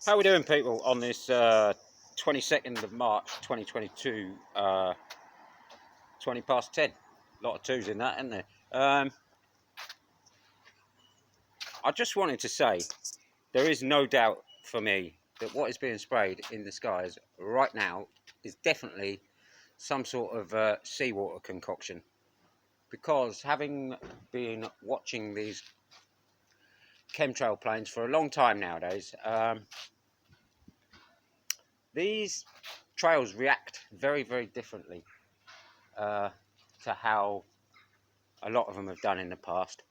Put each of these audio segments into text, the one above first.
How are we doing, people, on this 22nd of March 2022, 20 past 10? A lot of twos in that, isn't there? I just wanted to say, there is no doubt for me that what is being sprayed in the skies right now is definitely some sort of seawater concoction. Because having been watching these chemtrail planes for a long time nowadays, these trails react very, very differently to how a lot of them have done in the past.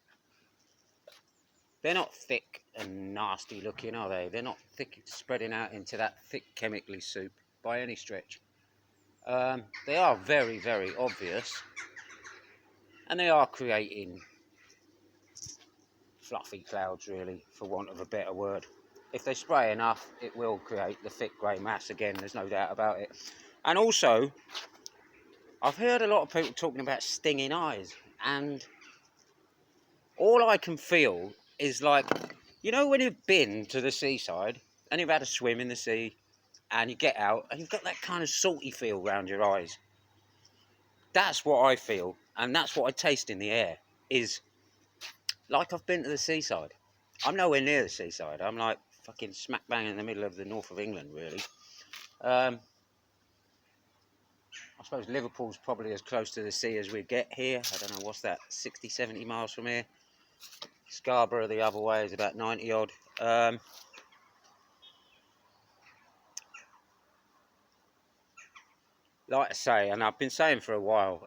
They're not thick and nasty looking, are they? They're not thick, spreading out into that thick chemically soup by any stretch. They are very, very obvious, and they are creating fluffy clouds, really, for want of a better word. If they spray enough, it will create the thick grey mass again, there's no doubt about it. And also, I've heard a lot of people talking about stinging eyes, and all I can feel is like, you know, when you've been to the seaside and you've had a swim in the sea and you get out and you've got that kind of salty feel around your eyes. That's what I feel, and that's what I taste in the air, is like I've been to the seaside. I'm nowhere near the seaside. I'm like fucking smack bang in the middle of the north of England, really. I suppose Liverpool's probably as close to the sea as we get here. I don't know, what's that, 60, 70 miles from here? Scarborough the other way is about 90 odd. Like I say, and I've been saying for a while,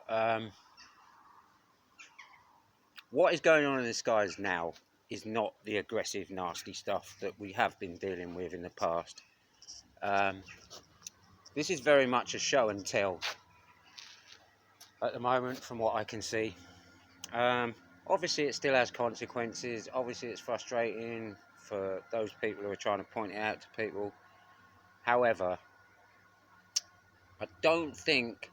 what is going on in the skies now is not the aggressive, nasty stuff that we have been dealing with in the past. This is very much a show and tell at the moment, from what I can see. Obviously, it still has consequences. Obviously, it's frustrating for those people who are trying to point it out to people. However, I don't think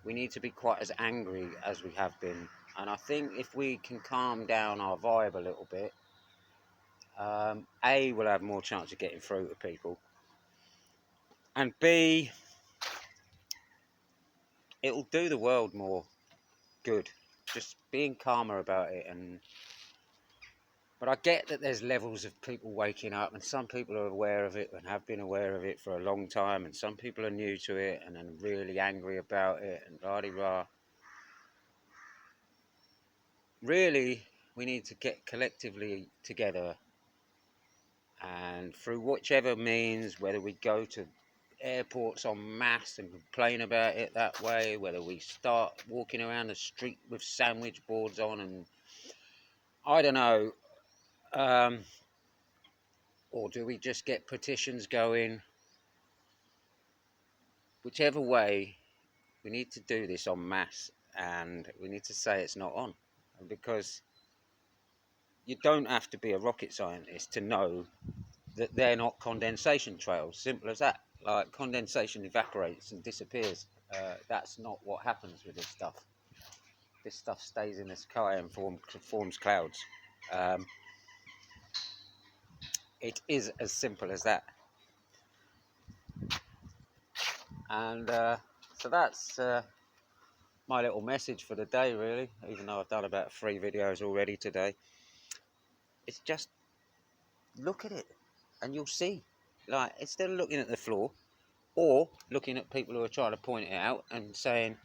we need to be quite as angry as we have been. And I think if we can calm down our vibe a little bit, A, we'll have more chance of getting through to people. And B, it'll do the world more good. Just being calmer about it. But I get that there's levels of people waking up, and some people are aware of it and have been aware of it for a long time, and some people are new to it and are really angry about it and rah-de-rah. Really, we need to get collectively together, and through whichever means, whether we go to airports en masse and complain about it that way, whether we start walking around the street with sandwich boards on, and I don't know, or do we just get petitions going? Whichever way, we need to do this en masse, and we need to say it's not on, because you don't have to be a rocket scientist to know that they're not condensation trails. Simple as that. Like, condensation evaporates and disappears. That's not what happens with this stuff. This stuff stays in the sky and forms clouds. It is as simple as that. And so that's my little message for the day, really, even though I've done about 3 videos already today. It's just look at it and you'll see. Like, instead of looking at the floor or looking at people who are trying to point it out and saying,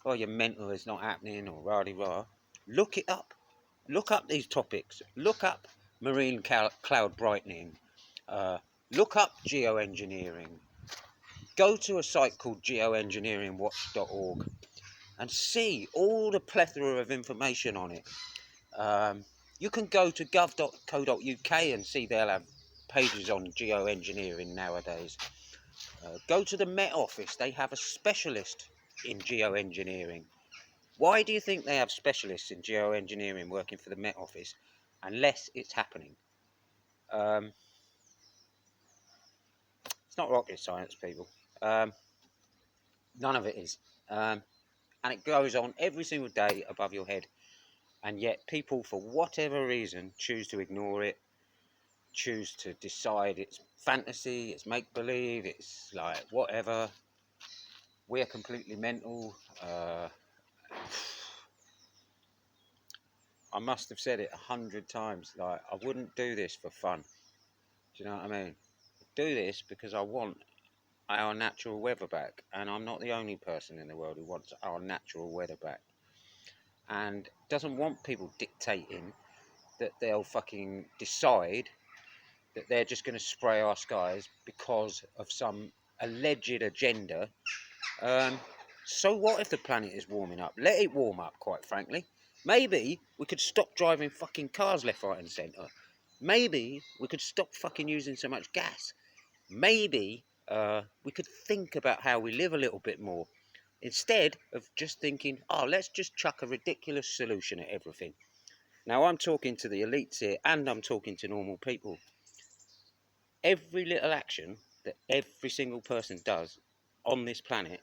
oh, you're mental, it's not happening, or rah-de-rah, look it up. Look up these topics. Look up marine cloud brightening. Look up geoengineering. Go to a site called geoengineeringwatch.org and see all the plethora of information on it. You can go to gov.co.uk and see they'll have pages on geoengineering nowadays. Go to the Met Office, they have a specialist in geoengineering. Why do you think they have specialists in geoengineering working for the Met Office unless it's happening? It's not rocket science, people. None of it is. And it goes on every single day above your head. And yet people, for whatever reason, choose to ignore it. choose to decide it's fantasy, it's make-believe, it's like whatever. We're completely mental. I must have said it 100 times. Like, I wouldn't do this for fun. Do you know what I mean? I do this because I want our natural weather back, and I'm not the only person in the world who wants our natural weather back, and doesn't want people dictating that they'll fucking decide that they're just going to spray our skies because of some alleged agenda. So what if the planet is warming up? Let it warm up, quite frankly. Maybe we could stop driving fucking cars left, right and centre. Maybe we could stop fucking using so much gas. Maybe we could think about how we live a little bit more, instead of just thinking, oh, let's just chuck a ridiculous solution at everything. Now, I'm talking to the elites here, and I'm talking to normal people. Every little action that every single person does on this planet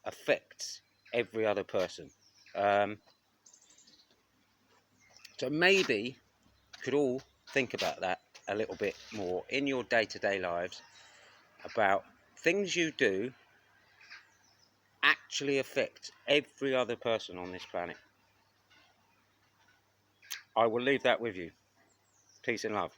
affects every other person. So maybe you could all think about that a little bit more in your day-to-day lives, about things you do actually affect every other person on this planet. I will leave that with you. Peace and love.